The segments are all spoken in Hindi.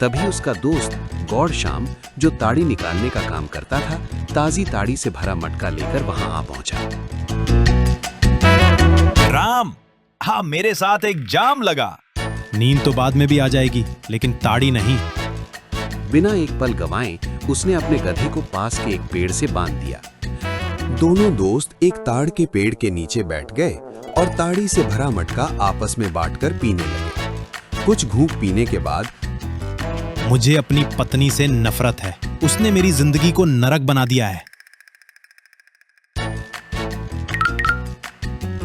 तभी उसका दोस्त गौड़ श्याम, जो ताड़ी निकालने का काम करता था, ताजी ताड़ी से भरा मटका लेकर वहां आ पहुंचा। राम, हाँ मेरे साथ एक जाम लगा। नींद तो बाद में भी आ जाएगी, लेकिन ताड़ी नहीं। बिना एक पल गंवाए उसने अपने गधे को पास के एक पेड़ से बांध दिया। दोनों दोस्त एक ताड़ के पेड़ के नीचे बैठ गए और ताड़ी से भरा मटका आपस में बांटकर पीने लगे। कुछ घूंट पीने के बाद, मुझे अपनी पत्नी से नफरत है। उसने मेरी जिंदगी को नरक बना दिया है।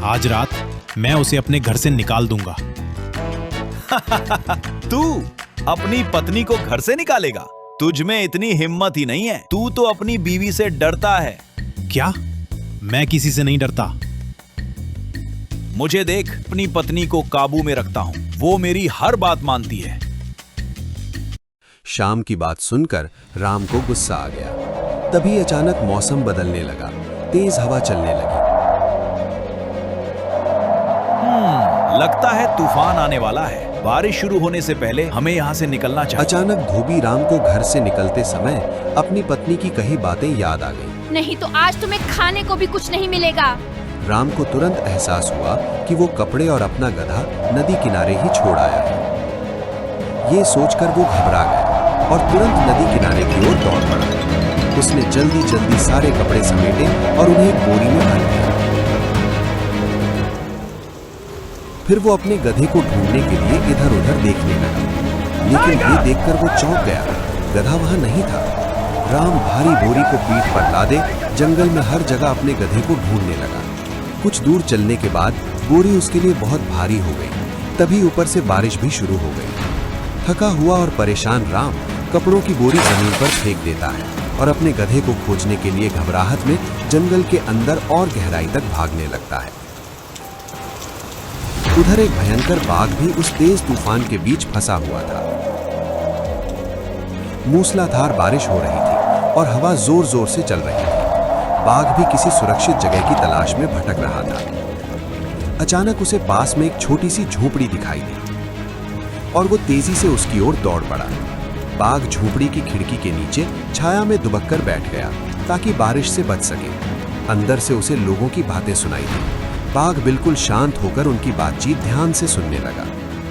आज रात मैं उसे अपने घर से निकाल दूंगा। तू अपनी पत्नी को घर से निकालेगा? तुझ में इतनी हिम्मत ही नहीं है। तू तो अपनी बीवी से डरता है। क्या? मैं किसी से नहीं डरता। मुझे देख, अपनी पत्नी को काबू में रखता हूं। वो मेरी हर बात मानती है। श्याम की बात सुनकर राम को गुस्सा आ गया। तभी अचानक मौसम बदलने लगा। तेज हवा चलने लगी। लगता है तूफान आने वाला है। बारिश शुरू होने से पहले हमें यहाँ से निकलना चाहिए। अचानक धोबी राम को घर से निकलते समय अपनी पत्नी की कही बातें याद आ गईं। नहीं तो आज तुम्हें खाने को भी कुछ नहीं मिलेगा। राम को तुरंत एहसास हुआ कि वो कपड़े और अपना गधा नदी किनारे ही छोड़ आया है। ये सोचकर वो घबरा गया और तुरंत नदी किनारे की ओर दौड़ पड़ा। उसने जल्दी जल्दी सारे कपड़े समेटे और उन्हें एक बोरी में भर दिया। फिर वो अपने गधे को ढूंढने के लिए इधर उधर देखने लगा, लेकिन ये देखकर वो चौंक गया। गधा वहां नहीं था। राम भारी बोरी को पीठ पर लादे जंगल में हर जगह अपने गधे को ढूंढने लगा। कुछ दूर चलने के बाद बोरी उसके लिए बहुत भारी हो गई। तभी ऊपर से बारिश भी शुरू हो गई। थका हुआ और परेशान राम कपड़ों की बोरी जमीन पर फेंक देता है और अपने गधे को खोजने के लिए घबराहट में जंगल के अंदर और गहराई तक भागने लगता है। उधर एक भयंकर बाघ भी उस तेज तूफान के बीच फंसा हुआ था। मूसलाधार बारिश हो रही थी और हवा जोर जोर से चल रही थी। बाघ भी किसी सुरक्षित जगह की तलाश में भटक रहा था। अचानक उसे पास में एक छोटी सी झोपड़ी दिखाई दी और वो तेजी से उसकी ओर दौड़ पड़ा। बाघ झोपड़ी की खिड़की के नीचे छाया में दुबक कर बैठ गया ताकि बारिश से बच सके। अंदर से उसे लोगों की बातें सुनाई दी। बाघ बिल्कुल शांत होकर उनकी बातचीत ध्यान से सुनने लगा।